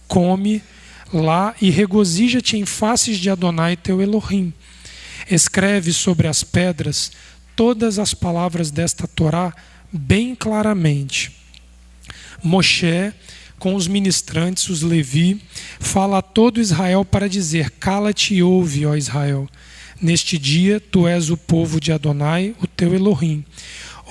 Come lá e regozija-te em faces de Adonai teu Elohim. Escreve sobre as pedras todas as palavras desta Torá bem claramente. Moshe, com os ministrantes, os Levi, fala a todo Israel para dizer: cala-te e ouve, ó Israel. Neste dia tu és o povo de Adonai, o teu Elohim.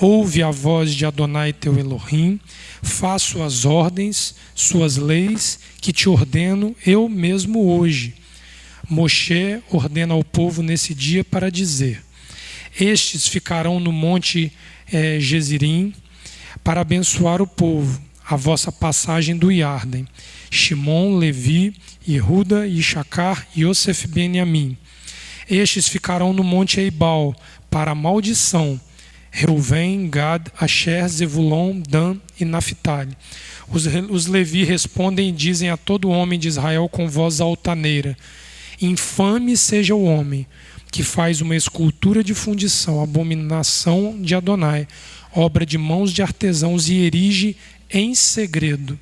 Ouve a voz de Adonai teu Elohim, faz suas ordens, suas leis, que te ordeno eu mesmo hoje. Moshe ordena ao povo nesse dia para dizer: estes ficarão no monte Gezirim para abençoar o povo, a vossa passagem do Iarden. Shimon, Levi, Yehuda, Issacar e Yosef Beniamim. Estes ficarão no monte Eibal para a maldição. Reuven, Gad, Asher, Zevulon, Dan e Naphtali. Os Levi respondem e dizem a todo homem de Israel com voz altaneira: infame seja o homem que faz uma escultura de fundição, abominação de Adonai, obra de mãos de artesãos, e erige em segredo.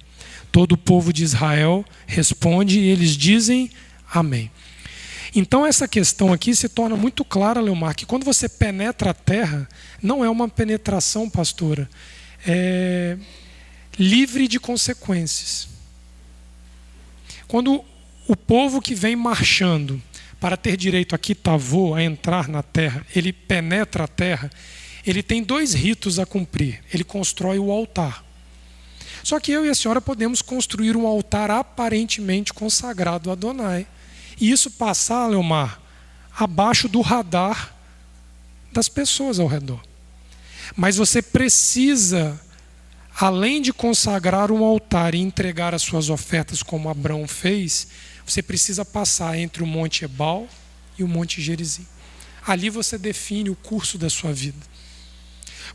Todo o povo de Israel responde e eles dizem amém. Então essa questão aqui se torna muito clara, Leomar, que quando você penetra a terra, não é uma penetração, pastora, livre de consequências. Quando o povo que vem marchando para ter direito a kitavô, a entrar na terra, ele penetra a terra, ele tem dois ritos a cumprir. Ele constrói o altar. Só que eu e a senhora podemos construir um altar aparentemente consagrado a Adonai. E isso passar, Leomar, abaixo do radar das pessoas ao redor. Mas você precisa, além de consagrar um altar e entregar as suas ofertas como Abraão fez, você precisa passar entre o Monte Ebal e o Monte Gerizim. Ali você define o curso da sua vida.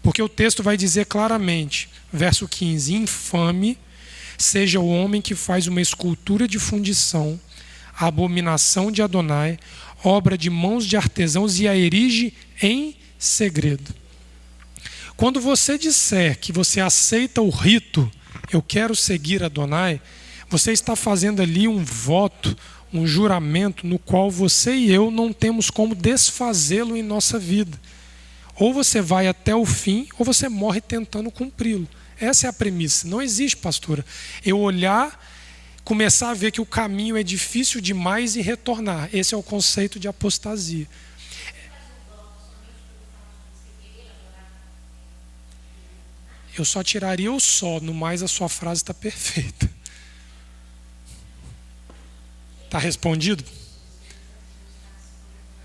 Porque o texto vai dizer claramente, verso 15: infame seja o homem que faz uma escultura de fundição, a abominação de Adonai, obra de mãos de artesãos, e a erige em segredo. Quando você disser que você aceita o rito, eu quero seguir Adonai, você está fazendo ali um voto, um juramento no qual você e eu não temos como desfazê-lo em nossa vida. Ou você vai até o fim, ou você morre tentando cumpri-lo. Essa é a premissa. Não existe, pastora, eu olhar, começar a ver que o caminho é difícil demais e retornar. Esse é o conceito de apostasia. Eu só tiraria o só, no mais a sua frase está perfeita. Está respondido?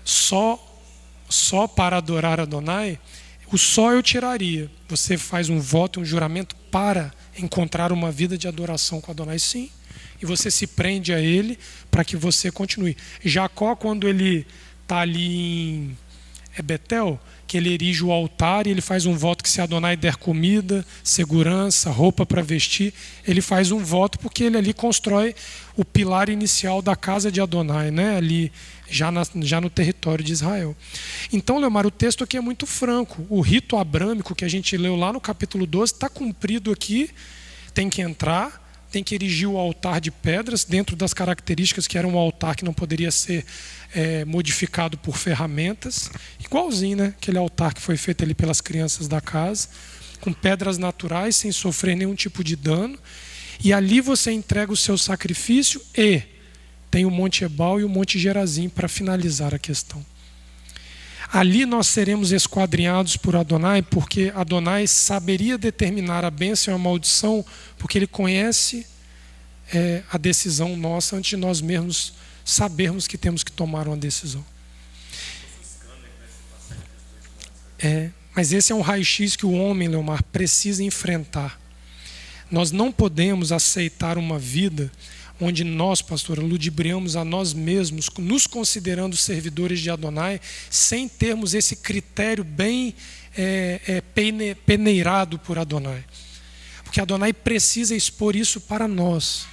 Só para adorar Adonai, o só eu tiraria. Você faz um voto, um juramento para encontrar uma vida de adoração com Adonai, sim. E você se prende a ele para que você continue. Jacó, quando ele está ali em Betel, que ele erige o altar e ele faz um voto que se Adonai der comida, segurança, roupa para vestir, ele faz um voto porque ele ali constrói o pilar inicial da casa de Adonai, né? Ali já no território de Israel. Então, Leomar, o texto aqui é muito franco. O rito abrâmico que a gente leu lá no capítulo 12 está cumprido aqui, tem que entrar, tem que erigir o altar de pedras, dentro das características que era um altar que não poderia ser modificado por ferramentas, igualzinho, né? Aquele altar que foi feito ali pelas crianças da casa, com pedras naturais, sem sofrer nenhum tipo de dano. E ali você entrega o seu sacrifício e tem o Monte Ebal e o Monte Gerazim para finalizar a questão. Ali nós seremos esquadrinhados por Adonai, porque Adonai saberia determinar a bênção e a maldição, porque ele conhece a decisão nossa antes de nós mesmos sabermos que temos que tomar uma decisão. Mas esse é um raio-x que o homem, Leomar, precisa enfrentar. Nós não podemos aceitar uma vida onde nós, pastor, ludibriamos a nós mesmos, nos considerando servidores de Adonai, sem termos esse critério bem peneirado por Adonai. Porque Adonai precisa expor isso para nós.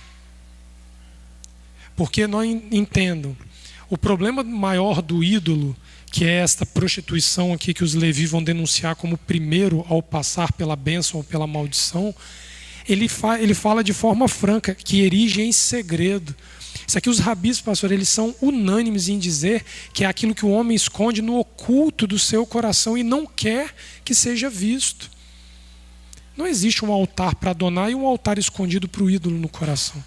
Porque não entendam, o problema maior do ídolo, que é esta prostituição aqui que os Levi vão denunciar como primeiro ao passar pela bênção ou pela maldição, ele fala de forma franca que erige em segredo. Isso aqui os rabis, pastor, eles são unânimes em dizer que é aquilo que o homem esconde no oculto do seu coração e não quer que seja visto. Não existe um altar para Adonai e um altar escondido para o ídolo no coração.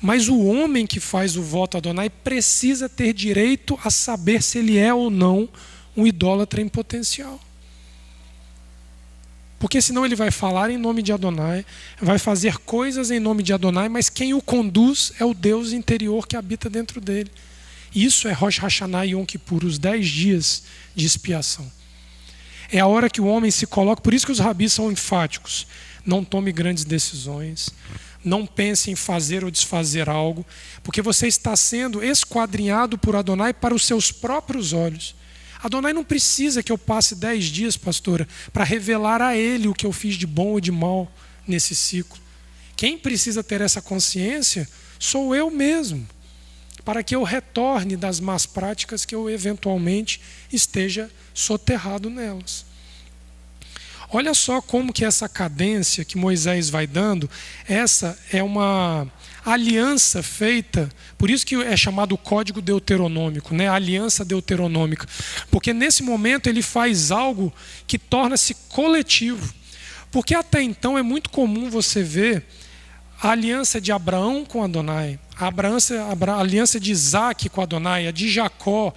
Mas o homem que faz o voto a Adonai precisa ter direito a saber se ele é ou não um idólatra em potencial. Porque senão ele vai falar em nome de Adonai, vai fazer coisas em nome de Adonai, mas quem o conduz é o Deus interior que habita dentro dele. Isso é Rosh Hashanah e Yom Kippur, os 10 dias de expiação. É a hora que o homem se coloca, por isso que os rabis são enfáticos. Não tome grandes decisões, não pense em fazer ou desfazer algo, porque você está sendo esquadrinhado por Adonai para os seus próprios olhos. Adonai não precisa que eu passe 10 dias, pastora, para revelar a ele o que eu fiz de bom ou de mal nesse ciclo. Quem precisa ter essa consciência sou eu mesmo, para que eu retorne das más práticas que eu eventualmente esteja soterrado nelas. Olha só como que essa cadência que Moisés vai dando, essa é uma aliança feita, por isso que é chamado código deuteronômico, né? A aliança deuteronômica, porque nesse momento ele faz algo que torna-se coletivo, porque até então é muito comum você ver a aliança de Abraão com Adonai, a aliança de Isaac com Adonai, a de Jacó,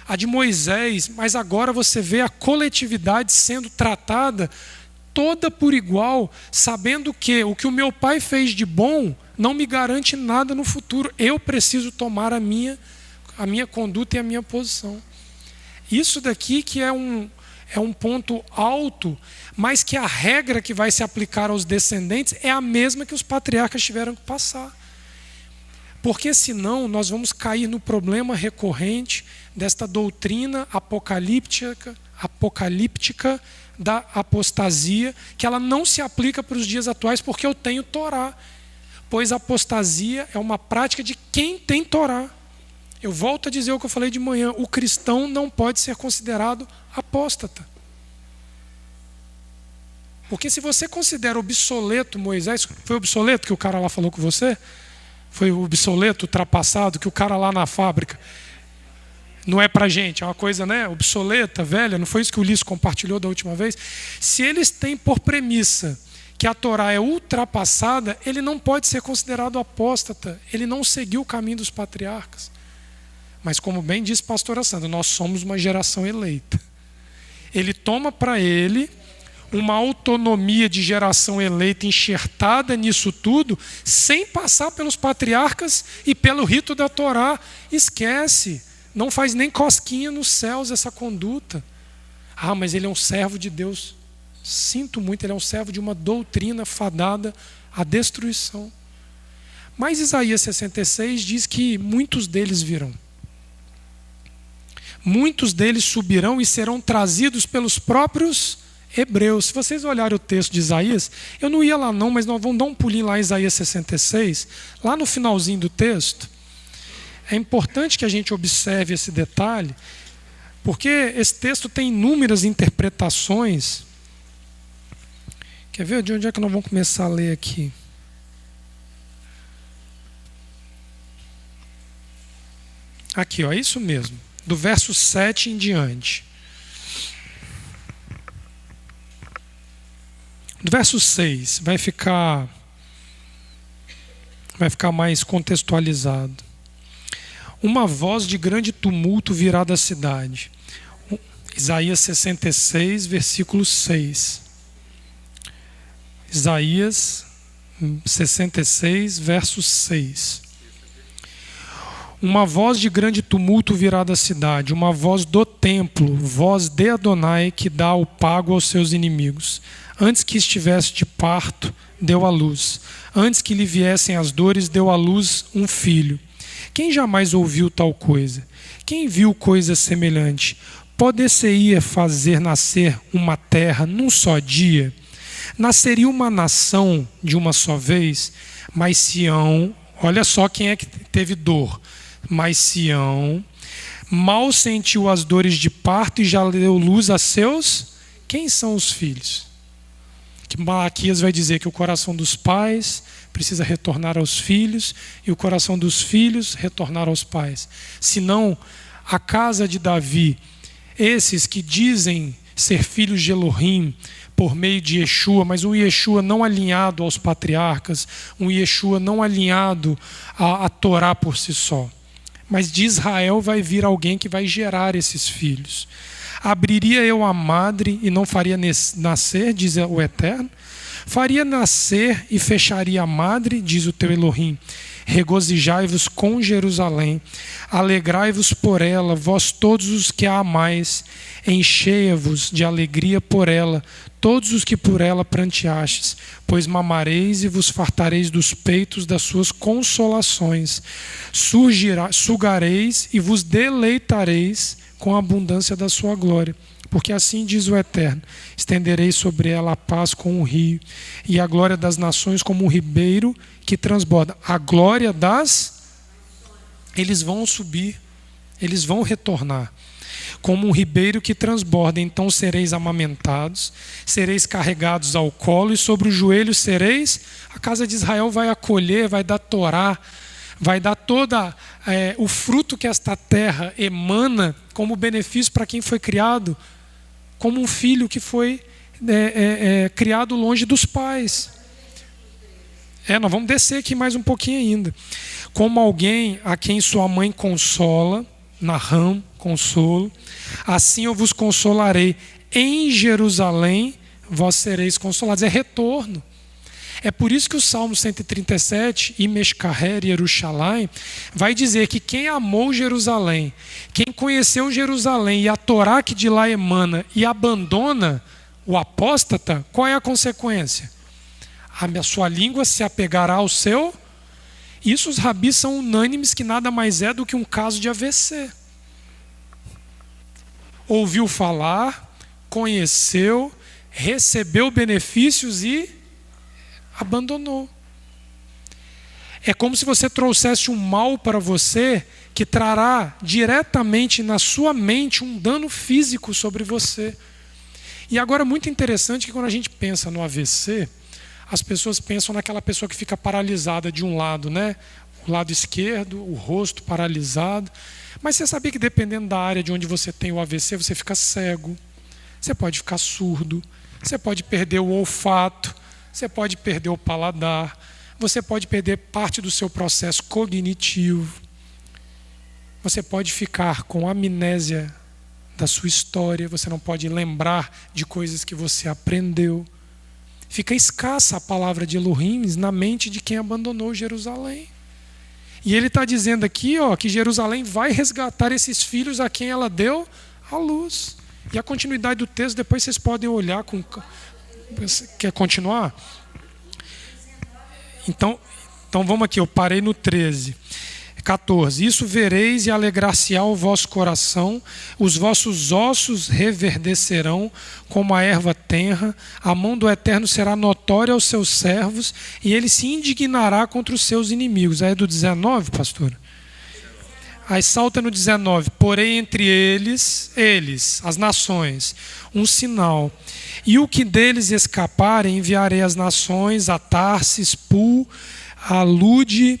a de Moisés, mas agora você vê a coletividade sendo tratada toda por igual, sabendo que o que o meu pai fez de bom não me garante nada no futuro. Eu preciso tomar a minha conduta e a minha posição. Isso daqui que é um ponto alto, mas que a regra que vai se aplicar aos descendentes é a mesma que os patriarcas tiveram que passar. Porque senão nós vamos cair no problema recorrente desta doutrina apocalíptica da apostasia, que ela não se aplica para os dias atuais porque eu tenho Torá. Pois a apostasia é uma prática de quem tem Torá. Eu volto a dizer o que eu falei de manhã, o cristão não pode ser considerado apóstata. Porque se você considera obsoleto Moisés, foi obsoleto que o cara lá falou com você? Foi obsoleto, ultrapassado, que o cara lá na fábrica, não é pra gente, é uma coisa, né, obsoleta, velha, não foi isso que o Ulisses compartilhou da última vez? Se eles têm por premissa que a Torá é ultrapassada, ele não pode ser considerado apóstata, ele não seguiu o caminho dos patriarcas. Mas como bem disse a pastora Sandra, nós somos uma geração eleita. Ele toma para ele uma autonomia de geração eleita enxertada nisso tudo, sem passar pelos patriarcas e pelo rito da Torá. Esquece, não faz nem cosquinha nos céus essa conduta. Ah, mas ele é um servo de Deus. Sinto muito, ele é um servo de uma doutrina fadada à destruição. Mas Isaías 66 diz que muitos deles virão. Muitos deles subirão e serão trazidos pelos próprios hebreus. Se vocês olharem o texto de Isaías, eu não ia lá não, mas nós vamos dar um pulinho lá em Isaías 66, lá no finalzinho do texto. É importante que a gente observe esse detalhe, porque esse texto tem inúmeras interpretações. Quer ver de onde é que nós vamos começar a ler aqui? Aqui, ó, é isso mesmo, do verso 7 em diante. Do verso 6 vai ficar mais contextualizado. Uma voz de grande tumulto virá da cidade. Isaías 66, versículo 6. Isaías 66, verso 6. Uma voz de grande tumulto virá da cidade, uma voz do templo, voz de Adonai que dá o pago aos seus inimigos. Antes que estivesse de parto, deu à luz. Antes que lhe viessem as dores, deu à luz um filho. Quem jamais ouviu tal coisa? Quem viu coisa semelhante? Poder-se-ia fazer nascer uma terra num só dia? Nasceria uma nação de uma só vez? Mas Sião, olha só quem é que teve dor. Mas Sião mal sentiu as dores de parto e já deu luz a seus... Quem são os filhos? Que Malaquias vai dizer que o coração dos pais precisa retornar aos filhos e o coração dos filhos retornar aos pais. Senão, a casa de Davi, esses que dizem ser filhos de Elohim por meio de Yeshua, mas um Yeshua não alinhado aos patriarcas, um Yeshua não alinhado à Torá por si só. Mas de Israel vai vir alguém que vai gerar esses filhos. Abriria eu a madre e não faria nascer, diz o Eterno? Faria nascer e fecharia a madre, diz o teu Elohim. Regozijai-vos com Jerusalém, alegrai-vos por ela, vós todos os que a amais, encheia-vos de alegria por ela, todos os que por ela pranteastes, pois mamareis e vos fartareis dos peitos das suas consolações, sugareis e vos deleitareis com a abundância da sua glória. Porque assim diz o Eterno: estenderei sobre ela a paz como um rio, e a glória das nações como um ribeiro que transborda. A glória das... Eles vão subir, eles vão retornar. Como um ribeiro que transborda, então sereis amamentados, sereis carregados ao colo, e sobre os joelhos sereis... A casa de Israel vai acolher, vai dar Torá, vai dar todo o fruto que esta terra emana como benefício para quem foi criado como um filho que foi criado longe dos pais. Nós vamos descer aqui mais um pouquinho ainda. Como alguém a quem sua mãe consola, Naham, consolo, assim eu vos consolarei. Em Jerusalém vós sereis consolados. É retorno. É por isso que o Salmo 137, Imeshkaher Yerushalayim, vai dizer que quem amou Jerusalém, quem conheceu Jerusalém e a Torá que de lá emana e abandona o apóstata, qual é a consequência? A sua língua se apegará ao seu... Isso os rabis são unânimes que nada mais é do que um caso de AVC. Ouviu falar, conheceu, recebeu benefícios e abandonou. É como se você trouxesse um mal para você que trará diretamente na sua mente um dano físico sobre você. E agora, muito interessante que quando a gente pensa no AVC, as pessoas pensam naquela pessoa que fica paralisada de um lado, né? O lado esquerdo, o rosto paralisado. Mas você sabia que dependendo da área de onde você tem o AVC, você fica cego, você pode ficar surdo, você pode perder o olfato, você pode perder o paladar, você pode perder parte do seu processo cognitivo, você pode ficar com amnésia da sua história, você não pode lembrar de coisas que você aprendeu. Fica escassa a palavra de Elohim na mente de quem abandonou Jerusalém. E ele está dizendo aqui que Jerusalém vai resgatar esses filhos a quem ela deu a luz. E a continuidade do texto, depois vocês podem olhar com... Quer continuar? Então vamos aqui, eu parei no 13. 14. Isso vereis e alegrar-se-á o vosso coração, os vossos ossos reverdecerão como a erva tenra, a mão do Eterno será notória aos seus servos, e ele se indignará contra os seus inimigos. Aí é do 19, pastor? Aí salta no 19. Porém entre eles, as nações, um sinal. E o que deles escapar, enviarei as nações, a Tarsis, Pul, a Lude,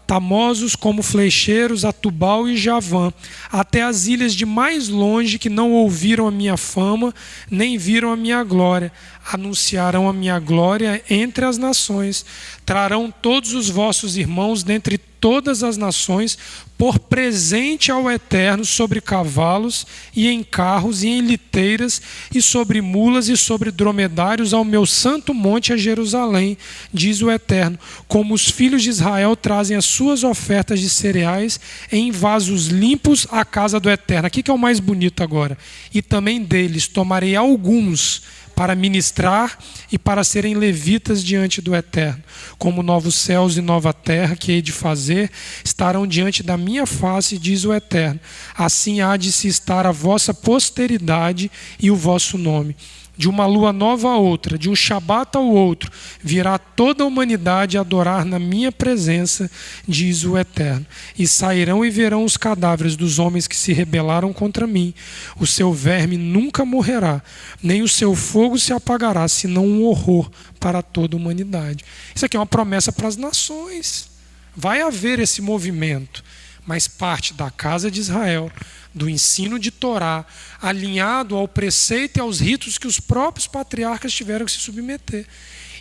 tamosos como flecheiros, a Tubal e Javã, até as ilhas de mais longe que não ouviram a minha fama, nem viram a minha glória. Anunciarão a minha glória entre as nações. Trarão todos os vossos irmãos dentre todas as nações por presente ao Eterno sobre cavalos e em carros e em liteiras e sobre mulas e sobre dromedários ao meu santo monte a Jerusalém, diz o Eterno, como os filhos de Israel trazem as suas ofertas de cereais em vasos limpos à casa do Eterno. Aqui que é o mais bonito agora. E também deles tomarei alguns para ministrar e para serem levitas diante do Eterno. Como novos céus e nova terra que hei de fazer, estarão diante da minha face, diz o Eterno. Assim há de se estar a vossa posteridade e o vosso nome. de uma lua nova a outra, de um shabat ao outro, virá toda a humanidade a adorar na minha presença, diz o Eterno. E sairão e verão os cadáveres dos homens que se rebelaram contra mim. O seu verme nunca morrerá, nem o seu fogo se apagará, senão um horror para toda a humanidade. Isso aqui é uma promessa para as nações. Vai haver esse movimento, mas parte da casa de Israel, do ensino de Torá, alinhado ao preceito e aos ritos que os próprios patriarcas tiveram que se submeter.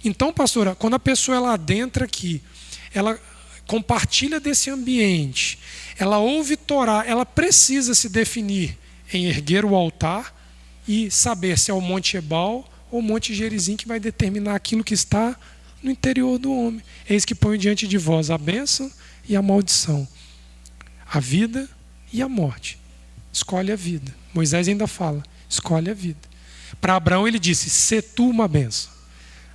Então, pastora, quando a pessoa ela adentra aqui, ela compartilha desse ambiente, ela ouve Torá, ela precisa se definir em erguer o altar e saber se é o Monte Ebal ou o Monte Gerizim que vai determinar aquilo que está no interior do homem. Eis que ponho diante de vós a bênção e a maldição, a vida e a morte. Escolhe a vida. Moisés ainda fala, escolhe a vida. Para Abraão ele disse, sê tu uma bênção.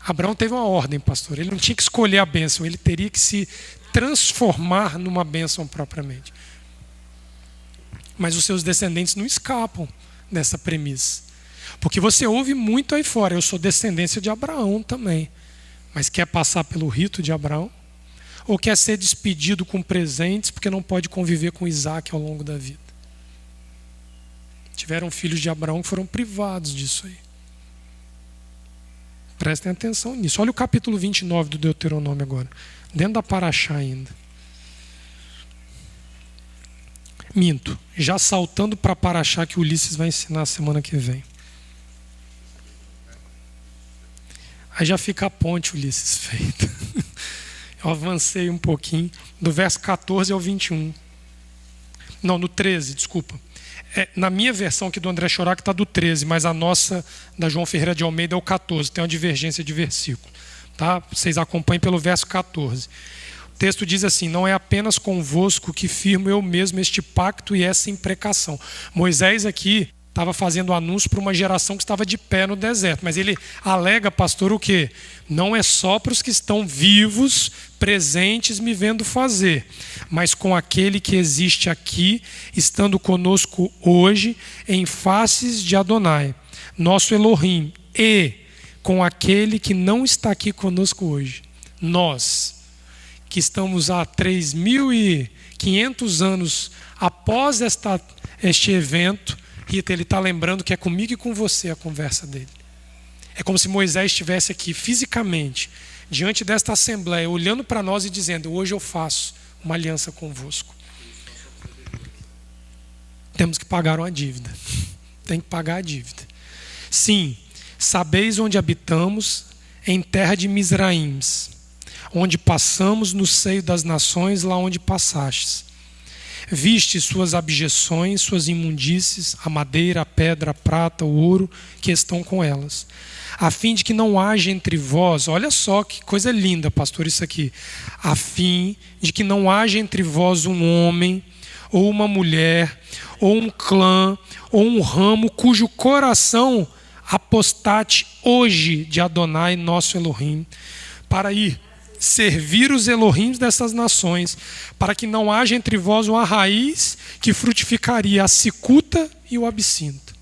Abraão teve uma ordem, pastor. Ele não tinha que escolher a bênção, ele teria que se transformar numa bênção propriamente. Mas os seus descendentes não escapam dessa premissa. Porque você ouve muito aí fora, eu sou descendência de Abraão também. Mas quer passar pelo rito de Abraão? Ou quer ser despedido com presentes porque não pode conviver com Isaac ao longo da vida? Tiveram filhos de Abraão que foram privados disso aí. Prestem atenção nisso. Olha o capítulo 29 do Deuteronômio agora. Dentro da Paraxá ainda. Minto. Já saltando para a Paraxá que o Ulisses vai ensinar semana que vem. Aí já fica a ponte, Ulisses, feita. Eu avancei um pouquinho. Do verso 14 ao 21. Não, no 13, desculpa. Na minha versão aqui do André Chorac está do 13, mas a nossa, da João Ferreira de Almeida, é o 14. Tem uma divergência de versículo. Tá? Vocês acompanhem pelo verso 14. O texto diz assim, não é apenas convosco que firmo eu mesmo este pacto e essa imprecação. Moisés aqui estava fazendo anúncio para uma geração que estava de pé no deserto. Mas ele alega, pastor, o quê? Não é só para os que estão vivos, presentes, me vendo fazer, mas com aquele que existe aqui, estando conosco hoje, em faces de Adonai, nosso Elohim, e com aquele que não está aqui conosco hoje. Nós, que estamos há 3.500 anos após este evento, Rita, ele está lembrando que é comigo e com você a conversa dele. É como se Moisés estivesse aqui fisicamente, diante desta assembleia, olhando para nós e dizendo, hoje eu faço uma aliança convosco. Temos que pagar uma dívida. Tem que pagar a dívida. Sim, sabeis onde habitamos, em terra de Misraíms, onde passamos no seio das nações, lá onde passastes. Viste suas abjeções, suas imundícies, a madeira, a pedra, a prata, o ouro que estão com elas, a fim de que não haja entre vós, olha só que coisa linda, pastor, isso aqui, a fim de que não haja entre vós um homem, ou uma mulher, ou um clã, ou um ramo, cujo coração apostate hoje de Adonai, nosso Elohim, para ir servir os Elohims dessas nações, para que não haja entre vós uma raiz que frutificaria a cicuta e o absinto.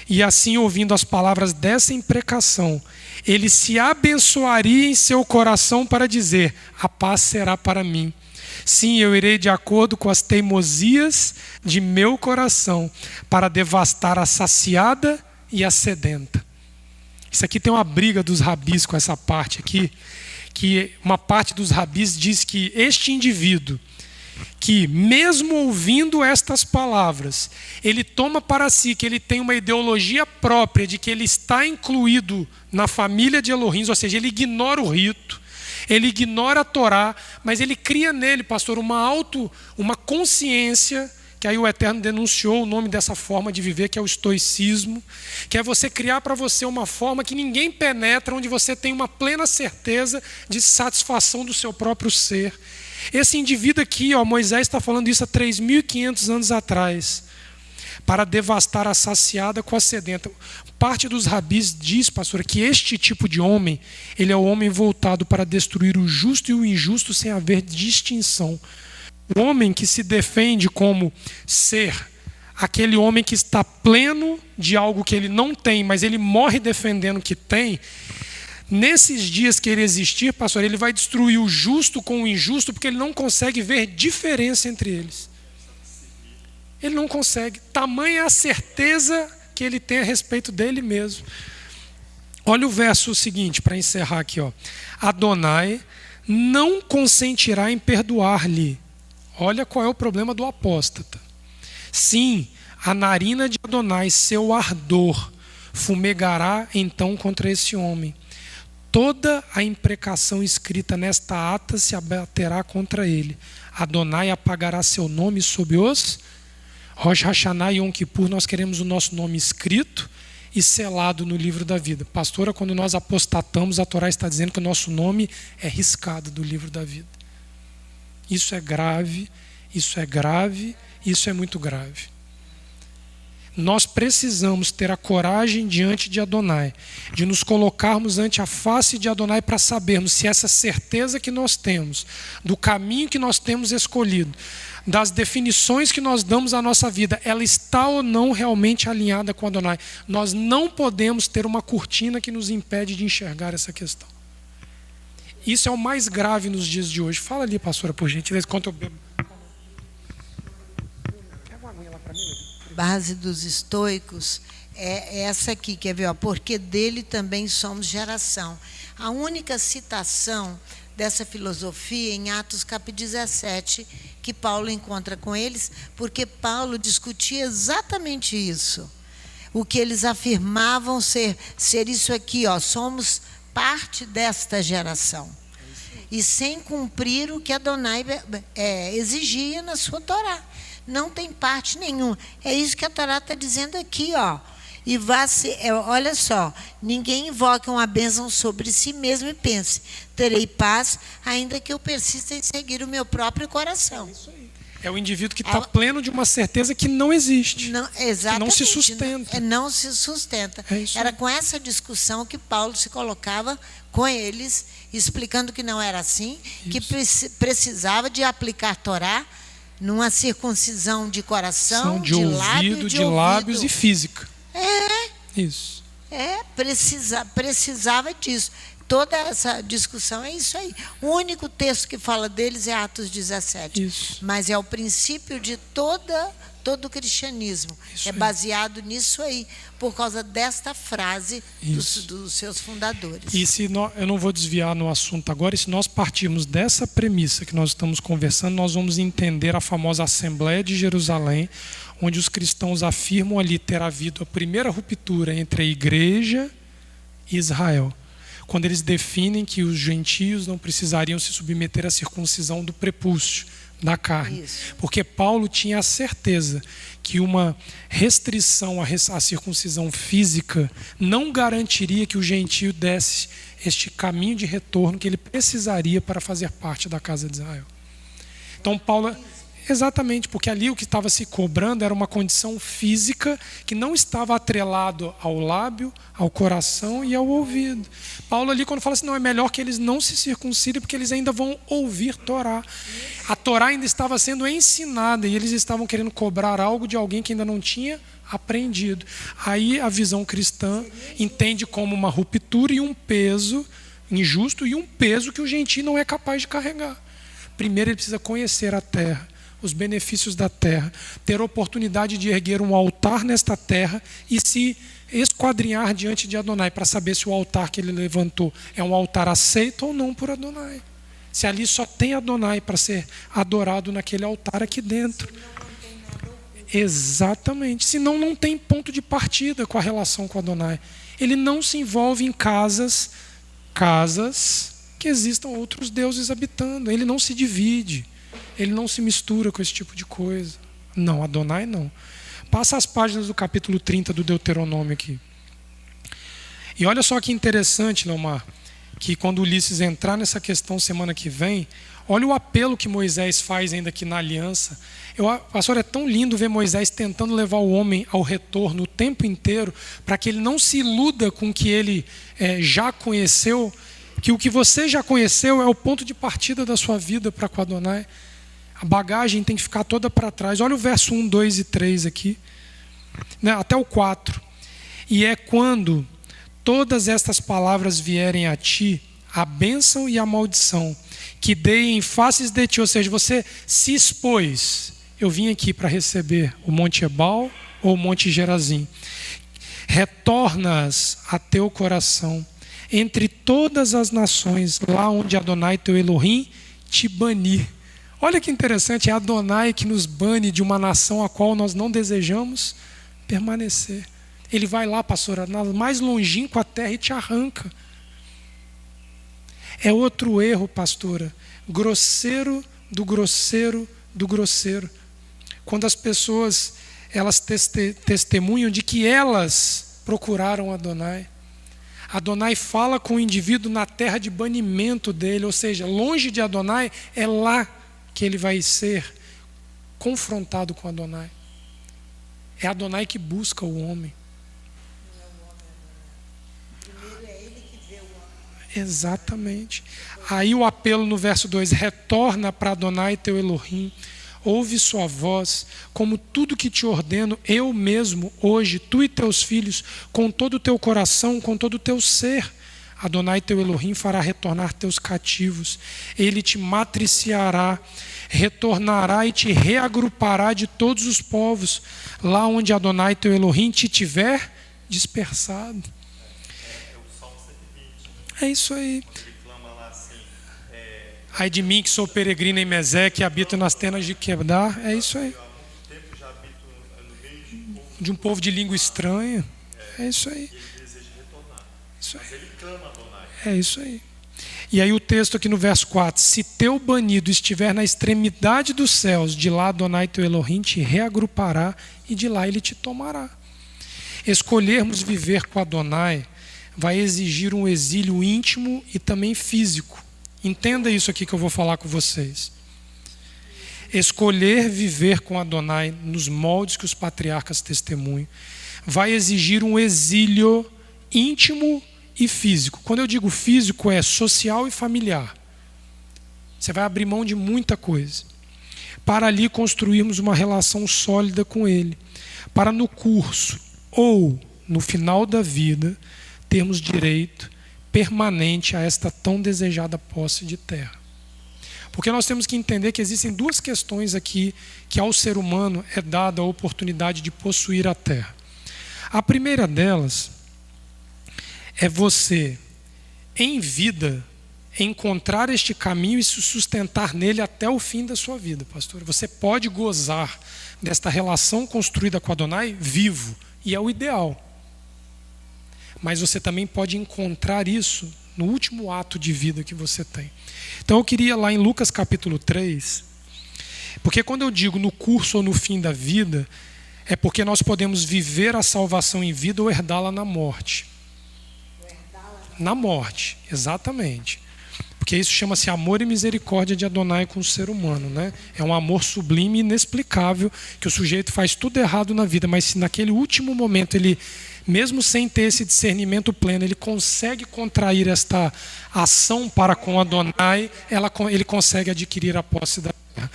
E assim, ouvindo as palavras dessa imprecação, ele se abençoaria em seu coração para dizer, a paz será para mim. Sim, eu irei de acordo com as teimosias de meu coração, para devastar a saciada e a sedenta. Isso aqui tem uma briga dos rabis com essa parte aqui, que uma parte dos rabis diz que este indivíduo, que mesmo ouvindo estas palavras, ele toma para si que ele tem uma ideologia própria de que ele está incluído na família de Elohim, ou seja, ele ignora o rito, ele ignora a Torá, mas ele cria nele, pastor, uma consciência, que aí o Eterno denunciou o nome dessa forma de viver, que é o estoicismo, que é você criar para você uma forma que ninguém penetra, onde você tem uma plena certeza de satisfação do seu próprio ser. Esse indivíduo aqui, Moisés está falando isso há 3.500 anos atrás, para devastar a saciada com a sedenta. Parte dos rabis diz, pastor, que este tipo de homem, ele é o homem voltado para destruir o justo e o injusto sem haver distinção. O homem que se defende como ser aquele homem que está pleno de algo que ele não tem, mas ele morre defendendo que tem, nesses dias que ele existir, pastor, ele vai destruir o justo com o injusto, porque ele não consegue ver diferença entre eles. Ele não consegue. Tamanha a certeza que ele tem a respeito dele mesmo. Olha o verso seguinte, para encerrar aqui. Adonai não consentirá em perdoar-lhe. Olha qual é o problema do apóstata. Sim, a narina de Adonai, seu ardor, fumegará então contra esse homem. Toda a imprecação escrita nesta ata se abaterá contra ele. Adonai apagará seu nome sob os Rosh Hashanah e Yom Kippur. Nós queremos o nosso nome escrito e selado no livro da vida. Pastora, quando nós apostatamos, a Torá está dizendo que o nosso nome é riscado do livro da vida. Isso é grave, isso é grave, isso é muito grave. Nós precisamos ter a coragem diante de Adonai, de nos colocarmos ante a face de Adonai para sabermos se essa certeza que nós temos, do caminho que nós temos escolhido, das definições que nós damos à nossa vida, ela está ou não realmente alinhada com Adonai. Nós não podemos ter uma cortina que nos impede de enxergar essa questão. Isso é o mais grave nos dias de hoje. Fala ali, pastora, por gentileza, enquanto eu bebo. Base dos estoicos é essa aqui, quer ver? Porque dele também somos geração. A única citação dessa filosofia em Atos capítulo 17, que Paulo encontra com eles, porque Paulo discutia exatamente isso. O que eles afirmavam ser isso aqui, somos parte desta geração. E sem cumprir o que Adonai exigia na sua Torá. Não tem parte nenhuma. É isso que a Torá está dizendo aqui, E olha só, ninguém invoca uma bênção sobre si mesmo e pense, terei paz, ainda que eu persista em seguir o meu próprio coração. É isso aí. É o indivíduo que está pleno de uma certeza que não existe. Não, exatamente. Que não se sustenta. Não se sustenta. Era com essa discussão que Paulo se colocava com eles, explicando que não era assim, que precisava de aplicar Torá numa circuncisão de coração, de ouvido, de lábios e física. Isso. Precisava disso. Toda essa discussão é isso aí. O único texto que fala deles é Atos 17. Isso. Mas é o princípio de todo o cristianismo. Isso é baseado nisso aí, por causa desta frase dos seus fundadores. E eu não vou desviar no assunto agora, e se nós partirmos dessa premissa que nós estamos conversando, nós vamos entender a famosa Assembleia de Jerusalém, onde os cristãos afirmam ali ter havido a primeira ruptura entre a igreja e Israel. Quando eles definem que os gentios não precisariam se submeter à circuncisão do prepúcio, da carne. Porque Paulo tinha a certeza que uma restrição à circuncisão física não garantiria que o gentio desse este caminho de retorno que ele precisaria para fazer parte da casa de Israel. Então Paulo... Exatamente, porque ali o que estava se cobrando era uma condição física que não estava atrelado ao lábio, ao coração e ao ouvido. Paulo ali quando fala assim, não, é melhor que eles não se circuncidem porque eles ainda vão ouvir Torá. A Torá ainda estava sendo ensinada e eles estavam querendo cobrar algo de alguém que ainda não tinha aprendido. Aí a visão cristã entende como uma ruptura e um peso injusto e um peso que o gentio não é capaz de carregar. Primeiro ele precisa conhecer a terra, os benefícios da terra, ter a oportunidade de erguer um altar nesta terra e se esquadrinhar diante de Adonai para saber se o altar que ele levantou é um altar aceito ou não por Adonai. Se ali só tem Adonai para ser adorado naquele altar aqui dentro. Exatamente. Senão não tem ponto de partida com a relação com Adonai. Ele não se envolve em casas que existam outros deuses habitando. Ele não se divide. Ele não se mistura com esse tipo de coisa. Não, Adonai não. Passa as páginas do capítulo 30 do Deuteronômio aqui. E olha só que interessante, Leomar, que quando Ulisses entrar nessa questão semana que vem, olha o apelo que Moisés faz ainda aqui na aliança. Pastor, é tão lindo ver Moisés tentando levar o homem ao retorno o tempo inteiro, para que ele não se iluda com o que ele já conheceu, que o que você já conheceu é o ponto de partida da sua vida para com Adonai. A bagagem tem que ficar toda para trás. Olha o verso 1, 2 e 3 aqui, né? Até o 4. E é quando todas estas palavras vierem a ti, a bênção e a maldição, que deem faces de ti. Ou seja, você se expôs. Eu vim aqui para receber o Monte Ebal ou o Monte Gerazim. Retornas a teu coração entre todas as nações, lá onde Adonai teu Elohim te banir. Olha que interessante, é Adonai que nos bane de uma nação a qual nós não desejamos permanecer. Ele vai lá, pastora, mais longínqua a terra e te arranca. É outro erro, pastora, grosseiro do grosseiro do grosseiro. Quando as pessoas, elas testemunham de que elas procuraram Adonai. Adonai fala com o indivíduo na terra de banimento dele, ou seja, longe de Adonai, é lá que ele vai ser confrontado com Adonai. É Adonai que busca o homem. Primeiro é ele que vê o homem. Exatamente. Aí o apelo no verso 2, retorna para Adonai teu Elohim, ouve sua voz, como tudo que te ordeno, eu mesmo, hoje, tu e teus filhos, com todo o teu coração, com todo o teu ser. Adonai teu Elohim fará retornar teus cativos, ele te matriciará, retornará e te reagrupará de todos os povos, lá onde Adonai teu Elohim te tiver dispersado. É o Salmo 120. É isso aí. Ele clama lá assim, Ai de mim que sou peregrino em Meseque, habito nas tendas de Quedar. É isso aí. há muito tempo já habito no meio de um povo De um povo de língua estranha. É isso aí. que ele deseja retornar. Isso aí. Mas ele clama Adonai. É isso aí. E aí o texto aqui no verso 4. Se teu banido estiver na extremidade dos céus, de lá Adonai teu Elohim te reagrupará e de lá ele te tomará. Escolhermos viver com Adonai vai exigir um exílio íntimo e também físico. Entenda isso aqui que eu vou falar com vocês. Escolher viver com Adonai nos moldes que os patriarcas testemunham vai exigir um exílio íntimo e físico. Quando eu digo físico, é social e familiar. Você vai abrir mão de muita coisa para ali construirmos uma relação sólida com Ele, para no curso ou no final da vida termos direito permanente a esta tão desejada posse de terra. Porque nós temos que entender que existem duas questões aqui que ao ser humano é dada a oportunidade de possuir a terra. A primeira delas é você, em vida, encontrar este caminho e se sustentar nele até o fim da sua vida, pastor. Você pode gozar desta relação construída com Adonai vivo, e é o ideal. Mas você também pode encontrar isso no último ato de vida que você tem. Então eu queria lá em Lucas capítulo 3, porque quando eu digo no curso ou no fim da vida, é porque nós podemos viver a salvação em vida ou herdá-la na morte. Na morte, exatamente. Porque isso chama-se amor e misericórdia de Adonai com o ser humano, né? É um amor sublime e inexplicável, que o sujeito faz tudo errado na vida, mas se naquele último momento ele, mesmo sem ter esse discernimento pleno, ele consegue contrair esta ação para com Adonai, ele consegue adquirir a posse da terra.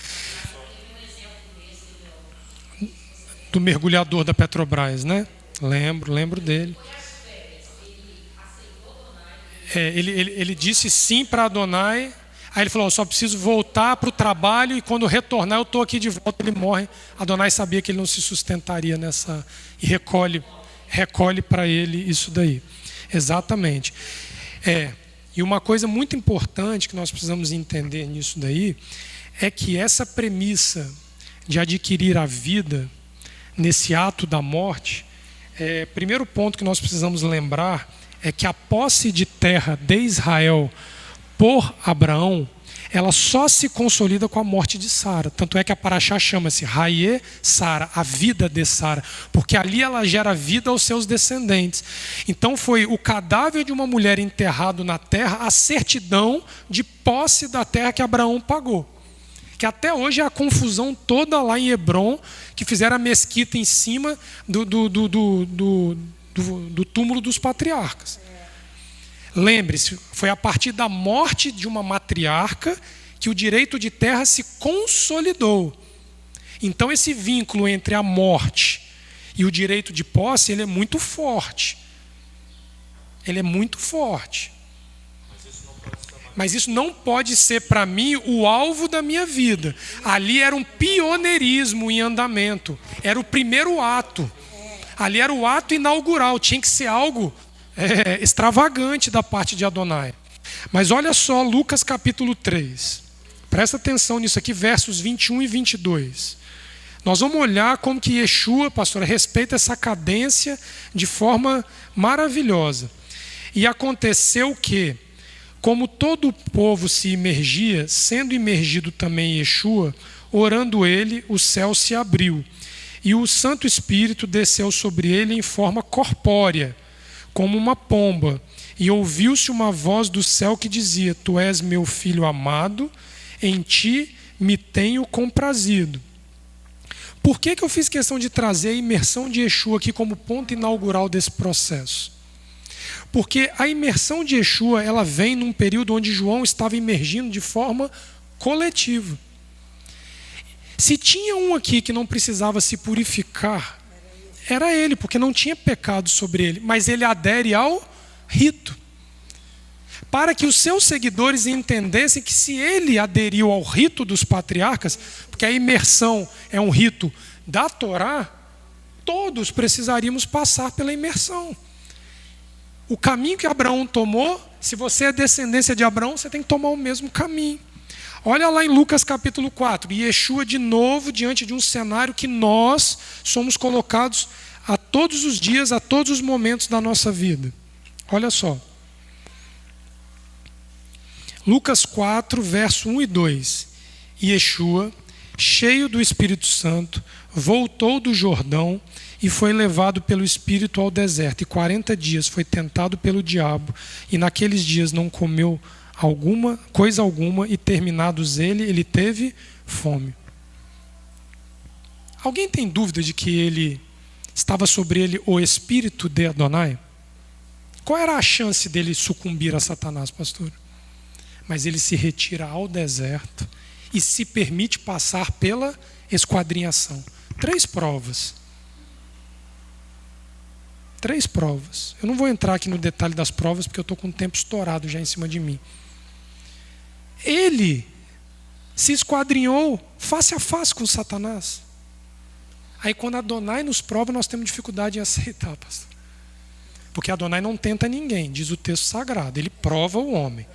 Do mergulhador da Petrobras, né? Lembro dele. Ele disse sim para Adonai, aí ele falou, eu só preciso voltar para o trabalho e quando retornar eu estou aqui de volta, ele morre. Adonai sabia que ele não se sustentaria nessa, e recolhe para ele isso daí. Exatamente. E uma coisa muito importante que nós precisamos entender nisso daí, é que essa premissa de adquirir a vida nesse ato da morte, primeiro ponto que nós precisamos lembrar é que a posse de terra de Israel por Abraão, ela só se consolida com a morte de Sara. Tanto é que a paraxá chama-se Haye Sara, a vida de Sara, porque ali ela gera vida aos seus descendentes. Então foi o cadáver de uma mulher enterrado na terra, a certidão de posse da terra que Abraão pagou. Que até hoje é a confusão toda lá em Hebron, que fizeram a mesquita em cima do túmulo dos patriarcas. Lembre-se, foi a partir da morte de uma matriarca que o direito de terra se consolidou. Então esse vínculo entre a morte e o direito de posse, ele é muito forte. Ele é muito forte. Mas isso não pode ser para mim o alvo da minha vida. Ali era um pioneirismo em andamento. Era o primeiro ato. Ali era o ato inaugural. Tinha que ser algo extravagante da parte de Adonai. Mas olha só Lucas capítulo 3. Presta atenção nisso aqui, versos 21 e 22. Nós vamos olhar como que Yeshua, pastor, respeita essa cadência de forma maravilhosa. E aconteceu que, como todo o povo se imergia, sendo imergido também Yeshua, orando ele, o céu se abriu. E o Santo Espírito desceu sobre ele em forma corpórea, como uma pomba. E ouviu-se uma voz do céu que dizia: Tu és meu filho amado, em ti me tenho comprazido. Por que eu fiz questão de trazer a imersão de Yeshua aqui como ponto inaugural desse processo? Porque a imersão de Yeshua, ela vem num período onde João estava imergindo de forma coletiva. Se tinha um aqui que não precisava se purificar, era ele, porque não tinha pecado sobre ele, mas ele adere ao rito. Para que os seus seguidores entendessem que se ele aderiu ao rito dos patriarcas, porque a imersão é um rito da Torá, todos precisaríamos passar pela imersão. O caminho que Abraão tomou, se você é descendência de Abraão, você tem que tomar o mesmo caminho. Olha lá em Lucas capítulo 4, Yeshua de novo diante de um cenário que nós somos colocados a todos os dias, a todos os momentos da nossa vida. Olha só. Lucas 4, verso 1 e 2. Yeshua, cheio do Espírito Santo, voltou do Jordão e foi levado pelo Espírito ao deserto. E 40 dias foi tentado pelo diabo. E naqueles dias não comeu coisa alguma. E terminados ele teve fome. Alguém tem dúvida de que estava sobre ele o Espírito de Adonai? Qual era a chance dele sucumbir a Satanás, pastor? Mas ele se retira ao deserto e se permite passar pela esquadrinhação. 3 provas. 3 provas. Eu não vou entrar aqui no detalhe das provas, porque eu estou com o tempo estourado já em cima de mim. Ele se esquadrinhou face a face com Satanás. Aí quando Adonai nos prova, nós temos dificuldade em aceitar, pastor. Porque Adonai não tenta ninguém, diz o texto sagrado. Ele prova o homem.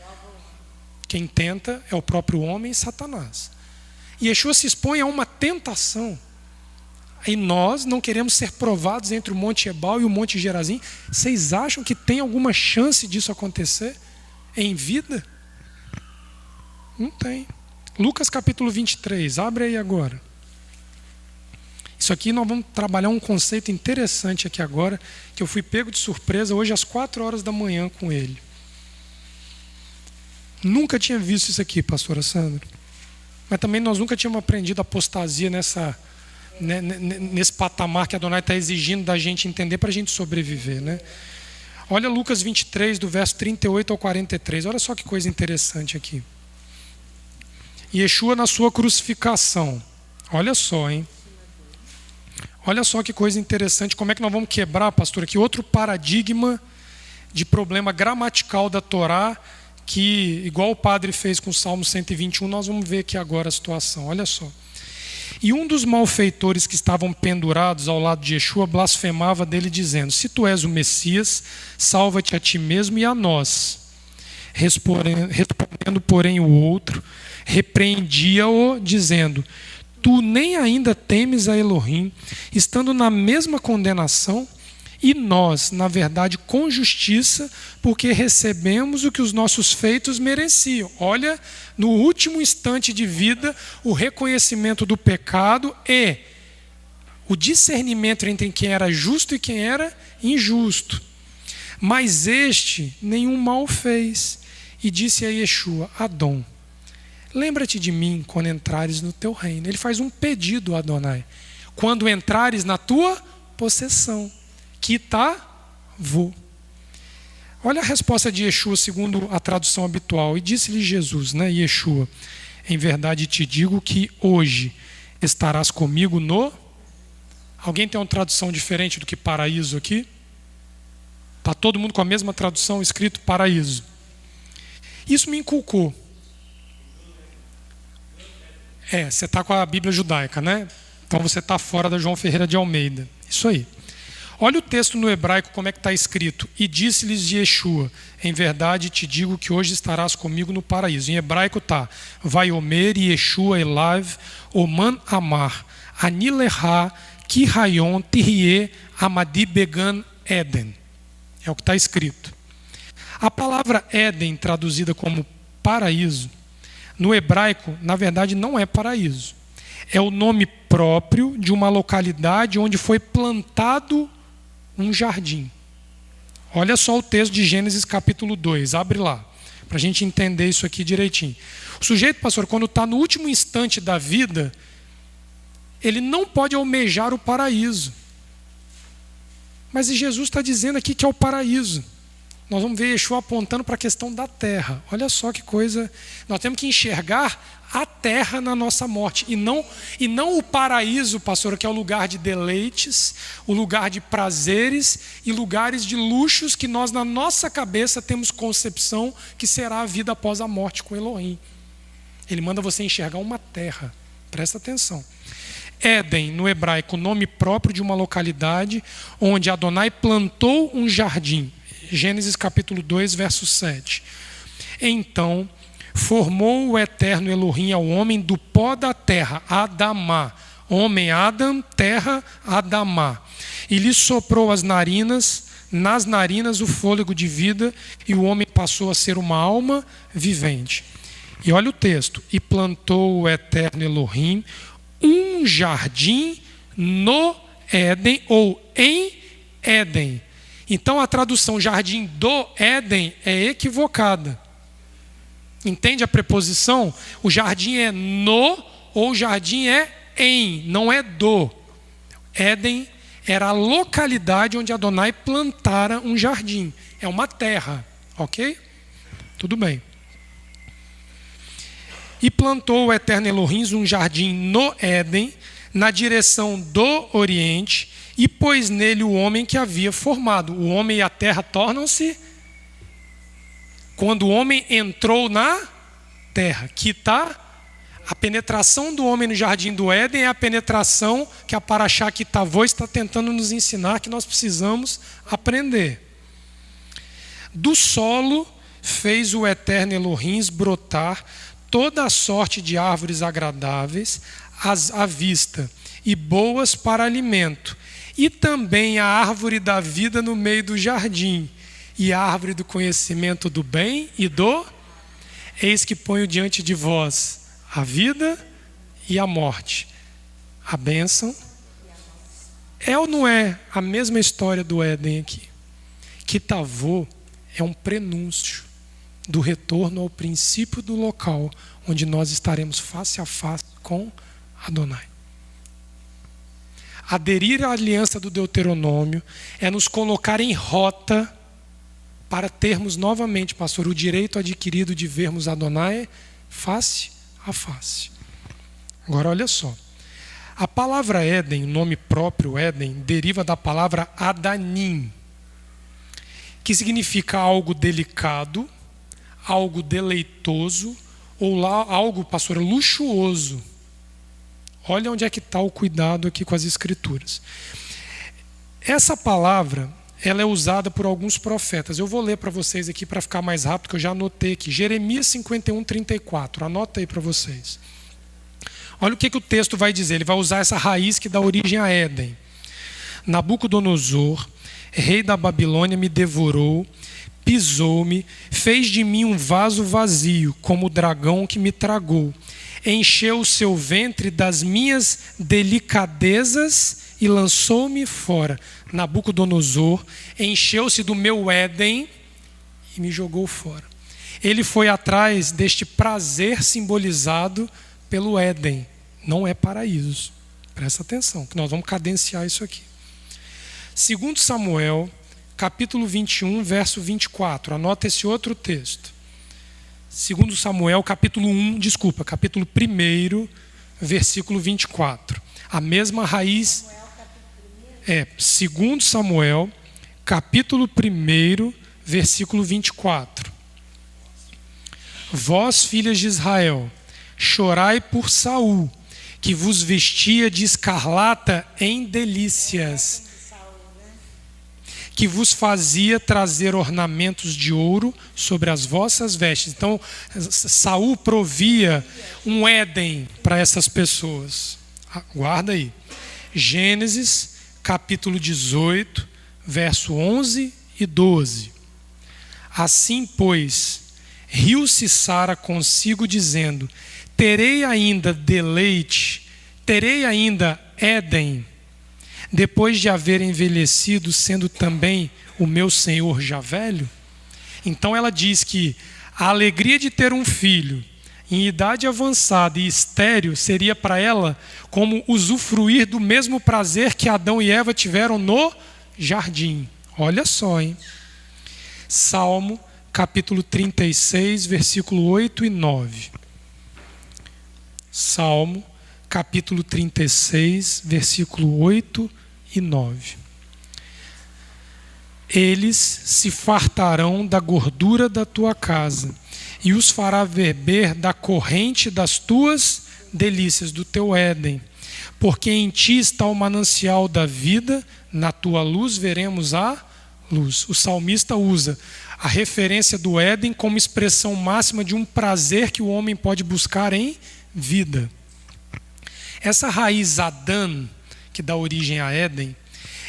Quem tenta é o próprio homem e Satanás. E Yeshua se expõe a uma tentação. E nós não queremos ser provados entre o Monte Ebal e o Monte Gerazim. Vocês acham que tem alguma chance disso acontecer em vida? Não tem. Lucas capítulo 23, abre aí agora. Isso aqui nós vamos trabalhar um conceito interessante aqui agora, que eu fui pego de surpresa hoje às 4 horas da manhã com ele. Nunca tinha visto isso aqui, pastora Sandra. Mas também nós nunca tínhamos aprendido apostasia nesse patamar que a Adonai está exigindo da gente entender para a gente sobreviver, né? Olha Lucas 23, do verso 38 ao 43. Olha só que coisa interessante aqui. Yeshua na sua crucificação. Olha só, hein? Olha só que coisa interessante. Como é que nós vamos quebrar, pastor, aqui outro paradigma de problema gramatical da Torá, que, igual o padre fez com o Salmo 121, nós vamos ver aqui agora a situação. Olha só. E um dos malfeitores que estavam pendurados ao lado de Yeshua blasfemava dele, dizendo: se tu és o Messias, salva-te a ti mesmo e a nós. Respondendo, porém, o outro, repreendia-o, dizendo: tu nem ainda temes a Elohim, estando na mesma condenação, e nós, na verdade, com justiça, porque recebemos o que os nossos feitos mereciam. Olha, no último instante de vida, o reconhecimento do pecado e o discernimento entre quem era justo e quem era injusto. Mas este nenhum mal fez. E disse a Yeshua: Adon, lembra-te de mim quando entrares no teu reino. Ele faz um pedido a Adonai: quando entrares na tua possessão. Kitavô. Olha a resposta de Yeshua segundo a tradução habitual. E disse-lhe Jesus, Yeshua: Em verdade te digo que hoje estarás comigo no... Alguém tem uma tradução diferente do que paraíso aqui? Está todo mundo com a mesma tradução, escrito paraíso. Isso me inculcou. Você está com a Bíblia judaica, né? Então você está fora da João Ferreira de Almeida. Isso aí. Olha o texto no hebraico, como é que está escrito. E disse-lhes de Yeshua, em verdade te digo que hoje estarás comigo no paraíso. Em hebraico está, Vaiomer Yeshua Elav Oman Amar Anileha Kihayon Tirie Amadi Began Eden. É o que está escrito. A palavra Éden, traduzida como paraíso, no hebraico, na verdade, não é paraíso. É o nome próprio de uma localidade onde foi plantado um jardim. Olha só o texto de Gênesis capítulo 2, abre lá, para a gente entender isso aqui direitinho. O sujeito, pastor, quando está no último instante da vida, ele não pode almejar o paraíso. Mas Jesus está dizendo aqui que é o paraíso. Nós vamos ver Yeshua apontando para a questão da terra. Olha só que coisa. Nós temos que enxergar a terra na nossa morte. E não o paraíso, pastor, que é o lugar de deleites, o lugar de prazeres e lugares de luxos que nós, na nossa cabeça, temos concepção que será a vida após a morte com Elohim. Ele manda você enxergar uma terra. Presta atenção. Éden, no hebraico, nome próprio de uma localidade onde Adonai plantou um jardim. Gênesis capítulo 2, verso 7. Então formou o eterno Elohim ao homem do pó da terra, Adamá. Homem, Adam, terra, Adamá. E lhe soprou nas narinas o fôlego de vida, e o homem passou a ser uma alma vivente. E olha o texto. E plantou o eterno Elohim um jardim no Éden, ou em Éden. Então a tradução jardim do Éden é equivocada. Entende a preposição? O jardim é no, ou o jardim é em, não é do. Éden era a localidade onde Adonai plantara um jardim. É uma terra, ok? Tudo bem. E plantou o eterno Elohim um jardim no Éden, na direção do Oriente, e pôs nele o homem que havia formado. O homem e a terra tornam-se... Quando o homem entrou na terra, que está... A penetração do homem no jardim do Éden é a penetração que a Paraxá Kitavô está tentando nos ensinar, que nós precisamos aprender. Do solo fez o eterno Elohim brotar toda a sorte de árvores agradáveis à vista e boas para alimento, e também a árvore da vida no meio do jardim, e a árvore do conhecimento do bem e do... Eis que ponho diante de vós a vida e a morte, a bênção. É ou não é a mesma história do Éden aqui? Kitavô é um prenúncio do retorno ao princípio do local onde nós estaremos face a face com Adonai. Aderir à aliança do Deuteronômio é nos colocar em rota para termos novamente, pastor, o direito adquirido de vermos Adonai face a face. Agora olha só. A palavra Éden, o nome próprio Éden, deriva da palavra Adanim, que significa algo delicado, algo deleitoso, ou algo, pastor, luxuoso. Olha onde é que está o cuidado aqui com as escrituras. Essa palavra, ela é usada por alguns profetas. Eu vou ler para vocês aqui para ficar mais rápido, que eu já anotei aqui. Jeremias 51, 34. Anota aí para vocês. Olha o que o texto vai dizer. Ele vai usar essa raiz que dá origem a Éden. Nabucodonosor, rei da Babilônia, me devorou, pisou-me, fez de mim um vaso vazio, como o dragão que me tragou. Encheu o seu ventre das minhas delicadezas e lançou-me fora. Nabucodonosor encheu-se do meu Éden e me jogou fora. Ele foi atrás deste prazer simbolizado pelo Éden. Não é paraíso. Presta atenção, que nós vamos cadenciar isso aqui. 2 Samuel, capítulo 21, verso 24. Anota esse outro texto. 2 Samuel, capítulo 1, capítulo 1, versículo 24. A mesma raiz. 2 Samuel, capítulo 1, versículo 24. Vós, filhas de Israel, chorai por Saul, que vos vestia de escarlata em delícias, que vos fazia trazer ornamentos de ouro sobre as vossas vestes. Então, Saul provia um Éden para essas pessoas. Guarda aí. Gênesis, capítulo 18, verso 11 e 12. Assim, pois, riu-se Sara consigo, dizendo: terei ainda deleite, terei ainda Éden, depois de haver envelhecido, sendo também o meu senhor já velho? Então ela diz que a alegria de ter um filho em idade avançada e estéril seria para ela como usufruir do mesmo prazer que Adão e Eva tiveram no jardim. Olha só, hein? Salmo, capítulo 36, versículo 8 e 9. Salmo, capítulo 36, versículo 8 e 9. Eles se fartarão da gordura da tua casa, e os fará beber da corrente das tuas delícias, do teu Éden. Porque em ti está o manancial da vida, na tua luz veremos a luz. O salmista usa a referência do Éden como expressão máxima de um prazer que o homem pode buscar em vida. Essa raiz Adã, que dá origem a Éden,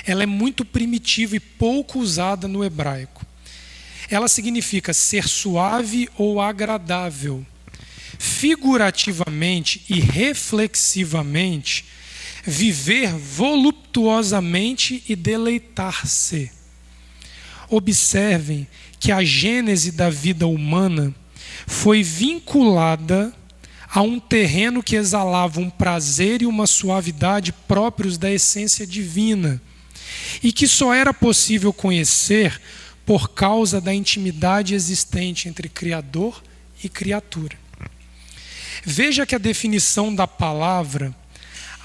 ela é muito primitiva e pouco usada no hebraico. Ela significa ser suave ou agradável. Figurativamente e reflexivamente, viver voluptuosamente e deleitar-se. Observem que a gênese da vida humana foi vinculada a um terreno que exalava um prazer e uma suavidade próprios da essência divina, e que só era possível conhecer por causa da intimidade existente entre Criador e criatura. Veja que a definição da palavra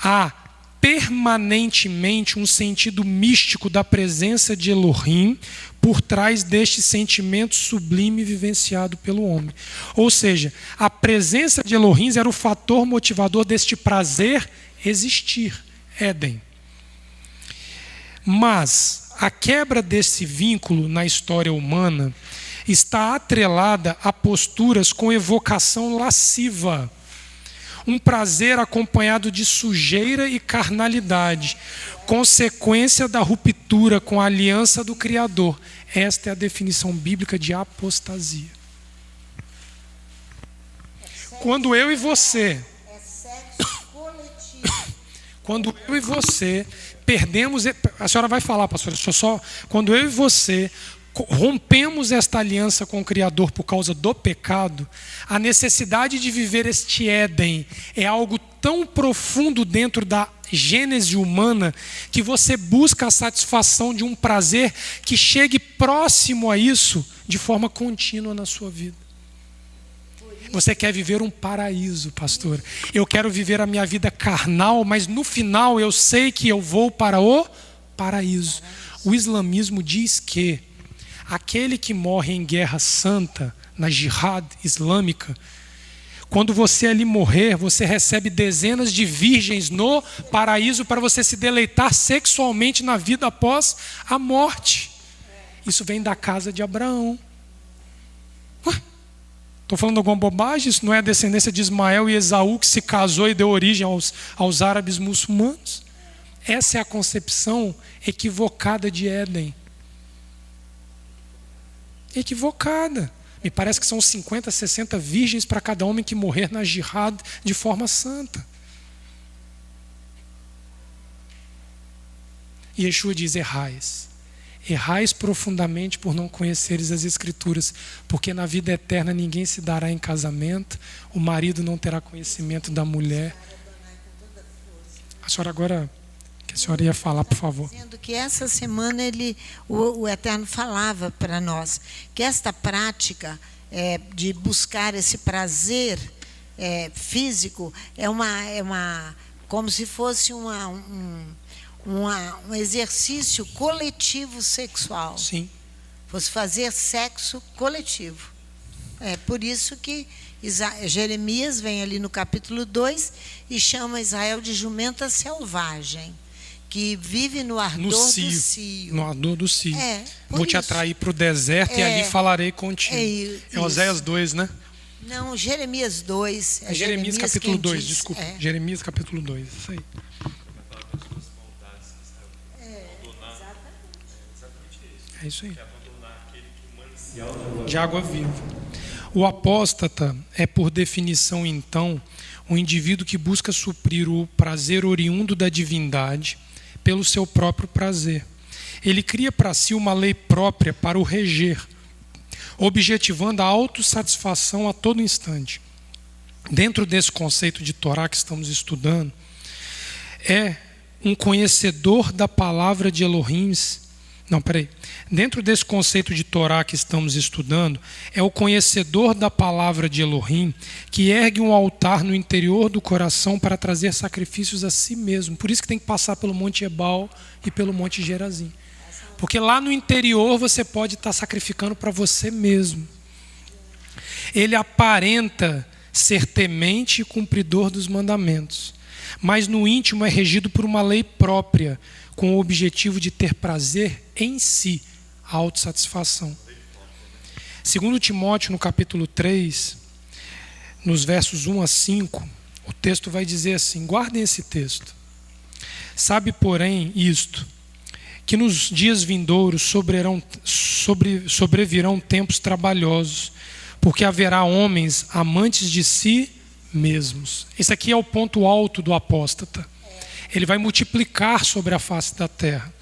há permanentemente um sentido místico da presença de Elohim por trás deste sentimento sublime vivenciado pelo homem. Ou seja, a presença de Elohim era o fator motivador deste prazer existir, Éden. Mas a quebra desse vínculo na história humana está atrelada a posturas com evocação lasciva. Um prazer acompanhado de sujeira e carnalidade, consequência da ruptura com a aliança do Criador. Esta é a definição bíblica de apostasia. Quando eu e você, quando eu e você perdemos, a senhora vai falar, pastora, quando eu e você rompemos esta aliança com o Criador por causa do pecado, a necessidade de viver este Éden é algo tão profundo dentro da gênese humana que você busca a satisfação de um prazer que chegue próximo a isso de forma contínua na sua vida. Você quer viver um paraíso, pastor. Eu quero viver a minha vida carnal, mas no final eu sei que eu vou para o paraíso. O islamismo diz que aquele que morre em guerra santa, na jihad islâmica, quando você ali morrer, você recebe dezenas de virgens no paraíso para você se deleitar sexualmente na vida após a morte. Isso vem da casa de Abraão. Estou falando alguma bobagem? Isso não é a descendência de Ismael e Esaú que se casou e deu origem aos árabes muçulmanos? Essa é a concepção equivocada de Éden. Equivocada. Me parece que são 50, 60 virgens para cada homem que morrer na jihad de forma santa. E Yeshua diz: errais. Errais profundamente por não conheceres as Escrituras, porque na vida eterna ninguém se dará em casamento, o marido não terá conhecimento da mulher. A senhora agora, que a senhora ia falar, por favor. Dizendo que essa semana o Eterno falava para nós que esta prática de buscar esse prazer físico, como se fosse um exercício coletivo sexual. Sim. Fosse fazer sexo coletivo. É por isso que Jeremias vem ali no capítulo 2 e chama Israel de jumenta selvagem, que vive no ardor do cio. No ardor do cio. Por Vou te atrair para o deserto e ali falarei contigo. É Oséias 2, né? Não, Jeremias 2. Jeremias capítulo 2, desculpa. Jeremias capítulo 2, isso aí. É isso aí. De água viva. O apóstata é, por definição, então, um indivíduo que busca suprir o prazer oriundo da divindade pelo seu próprio prazer. Ele cria para si uma lei própria para o reger, objetivando a autossatisfação a todo instante. Dentro desse conceito de Torá que estamos estudando, é um conhecedor da palavra de Elohim. Dentro desse conceito de Torá que estamos estudando, é o conhecedor da palavra de Elohim que ergue um altar no interior do coração para trazer sacrifícios a si mesmo. Por isso que tem que passar pelo Monte Ebal e pelo Monte Gerazim. Porque lá no interior você pode estar sacrificando para você mesmo. Ele aparenta ser temente e cumpridor dos mandamentos, mas no íntimo é regido por uma lei própria, com o objetivo de ter prazer em si, a autossatisfação. Segundo Timóteo, no capítulo 3, nos versos 1 a 5, o texto vai dizer assim, guardem esse texto. Sabe, porém, isto, que nos dias vindouros sobrevirão tempos trabalhosos, porque haverá homens amantes de si mesmos. Esse aqui é o ponto alto do apóstata. Ele vai multiplicar sobre a face da terra.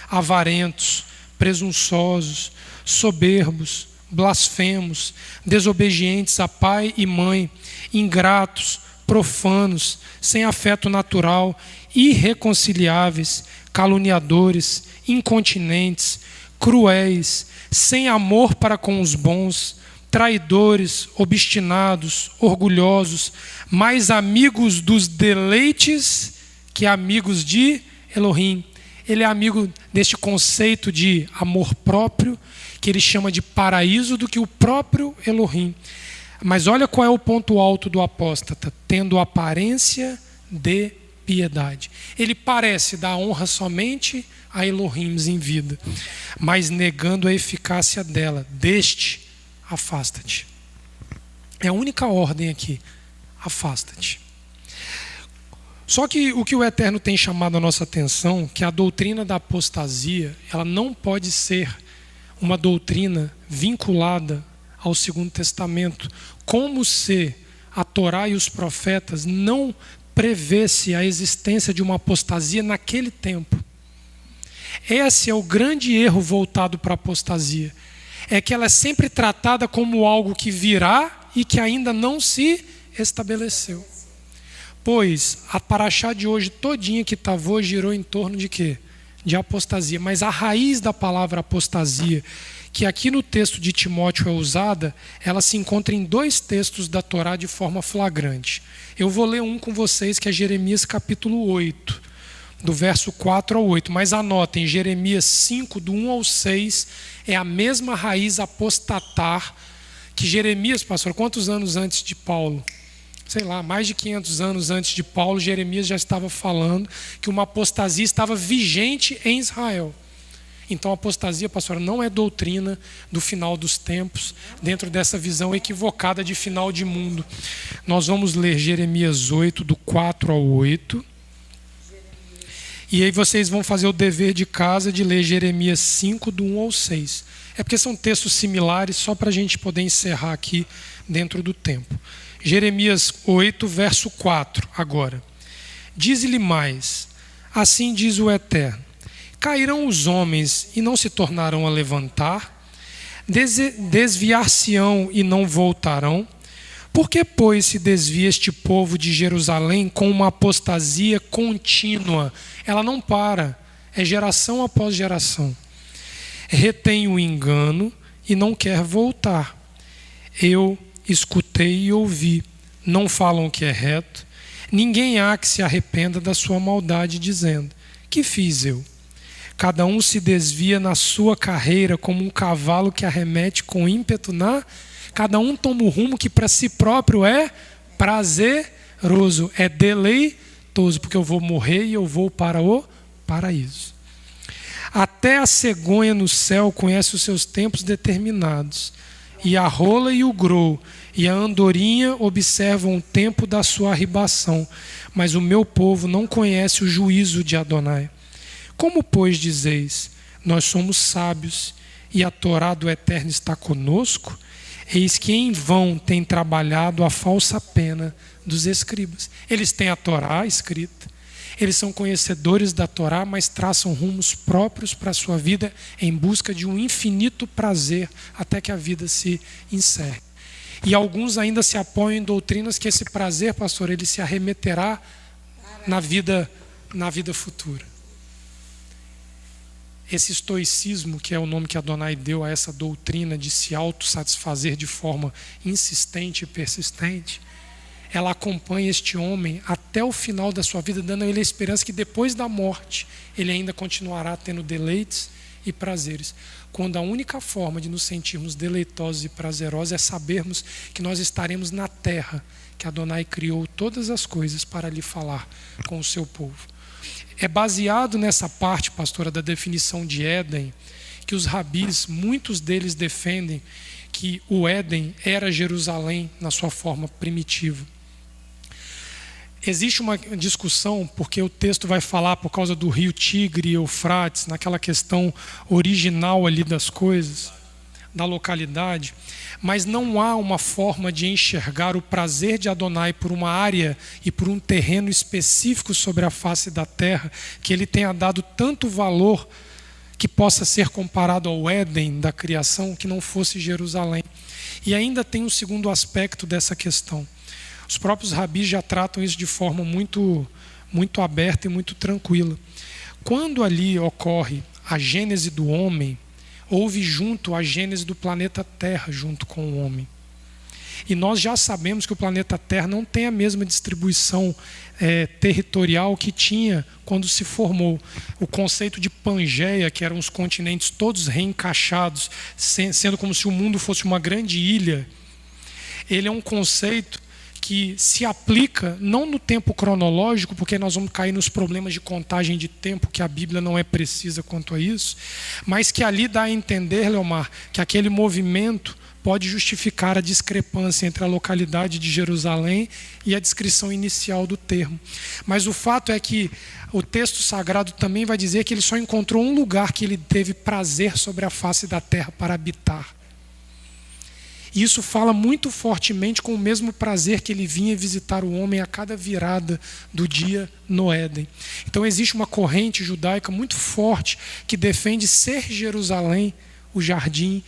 Avarentos, presunçosos, soberbos, blasfemos, desobedientes a pai e mãe, ingratos, profanos, sem afeto natural, irreconciliáveis, caluniadores, incontinentes, cruéis, sem amor para com os bons, traidores, obstinados, orgulhosos, mais amigos dos deleites que amigos de Elohim. Ele é amigo deste conceito de amor próprio, que ele chama de paraíso, do que o próprio Elohim. Mas olha qual é o ponto alto do apóstata: tendo aparência de piedade. Ele parece dar honra somente a Elohim em vida, mas negando a eficácia dela. Deste, afasta-te. É a única ordem aqui: afasta-te. Só que o que o Eterno tem chamado a nossa atenção, que a doutrina da apostasia, ela não pode ser uma doutrina vinculada ao Segundo Testamento, como se a Torá e os profetas não prevesse a existência de uma apostasia naquele tempo. Esse é o grande erro voltado para a apostasia. É que ela é sempre tratada como algo que virá e que ainda não se estabeleceu. Pois a paraxá de hoje todinha que Tavô girou em torno de quê? De apostasia. Mas a raiz da palavra apostasia, que aqui no texto de Timóteo é usada, ela se encontra em 2 textos da Torá de forma flagrante. Eu vou ler um com vocês, que é Jeremias capítulo 8, do verso 4 ao 8. Mas anotem, Jeremias 5, do 1 ao 6, é a mesma raiz apostatar que Jeremias, pastor, quantos anos antes de Paulo? Sei lá, mais de 500 anos antes de Paulo, Jeremias já estava falando que uma apostasia estava vigente em Israel. Então a apostasia, pastor, não é doutrina do final dos tempos, dentro dessa visão equivocada de final de mundo. Nós vamos ler Jeremias 8, do 4 ao 8. E aí vocês vão fazer o dever de casa de ler Jeremias 5, do 1 ao 6. É porque são textos similares, só para a gente poder encerrar aqui dentro do tempo. Jeremias 8, verso 4, agora. Diz-lhe mais, assim diz o Eterno: cairão os homens e não se tornarão a levantar, desviar-se-ão e não voltarão. Por que, pois, se desvia este povo de Jerusalém com uma apostasia contínua? Ela não para, é geração após geração. Retém o engano e não quer voltar. Eu escutei e ouvi, não falam que é reto. Ninguém há que se arrependa da sua maldade, dizendo: que fiz eu? Cada um se desvia na sua carreira como um cavalo que arremete com ímpeto cada um toma o rumo que para si próprio é prazeroso, é deleitoso, porque eu vou morrer e eu vou para o paraíso. Até a cegonha no céu conhece os seus tempos determinados, e a rola e o grou e a andorinha observam o tempo da sua arribação, mas o meu povo não conhece o juízo de Adonai. Como, pois, dizeis: nós somos sábios e a Torá do Eterno está conosco? Eis que em vão tem trabalhado a falsa pena dos escribas. Eles têm a Torá escrita, eles são conhecedores da Torá, mas traçam rumos próprios para a sua vida em busca de um infinito prazer até que a vida se encerre. E alguns ainda se apoiam em doutrinas que esse prazer, pastor, ele se arremeterá na vida futura. Esse estoicismo, que é o nome que Adonai deu a essa doutrina de se autossatisfazer de forma insistente e persistente, ela acompanha este homem até o final da sua vida, dando a ele a esperança que depois da morte ele ainda continuará tendo deleites e prazeres. Quando a única forma de nos sentirmos deleitosos e prazerosos é sabermos que nós estaremos na terra, que Adonai criou todas as coisas para lhe falar com o seu povo. É baseado nessa parte, pastora, da definição de Éden, que os rabis, muitos deles defendem que o Éden era Jerusalém na sua forma primitiva. Existe uma discussão, porque o texto vai falar por causa do rio Tigre e Eufrates, naquela questão original ali das coisas, da localidade, mas não há uma forma de enxergar o prazer de Adonai por uma área e por um terreno específico sobre a face da terra, que ele tenha dado tanto valor que possa ser comparado ao Éden da criação, que não fosse Jerusalém. E ainda tem um segundo aspecto dessa questão. Os próprios rabis já tratam isso de forma muito aberta e muito tranquila. Quando ali ocorre a gênese do homem, houve junto a gênese do planeta Terra junto com o homem. E nós já sabemos que o planeta Terra não tem a mesma distribuição territorial que tinha quando se formou. O conceito de Pangeia, que eram os continentes todos reencaixados, sendo como se o mundo fosse uma grande ilha, ele é um conceito que se aplica não no tempo cronológico, porque nós vamos cair nos problemas de contagem de tempo, que a Bíblia não é precisa quanto a isso, mas que ali dá a entender, Leomar, que aquele movimento pode justificar a discrepância entre a localidade de Jerusalém e a descrição inicial do termo. Mas o fato é que o texto sagrado também vai dizer que ele só encontrou um lugar que ele teve prazer sobre a face da terra para habitar. E isso fala muito fortemente com o mesmo prazer que ele vinha visitar o homem a cada virada do dia no Éden. Então existe uma corrente judaica muito forte que defende ser Jerusalém o jardim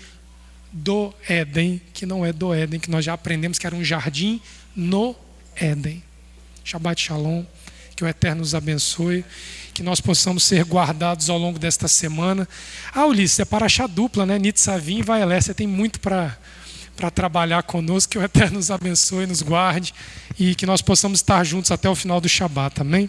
do Éden, que não é do Éden, que nós já aprendemos que era um jardim no Éden. Shabbat Shalom, que o Eterno nos abençoe, que nós possamos ser guardados ao longo desta semana. Ulisses, é para achar dupla, né? Nitzavim e Vaelé, você tem muito para trabalhar conosco, que o Eterno nos abençoe, nos guarde e que nós possamos estar juntos até o final do Shabat, amém?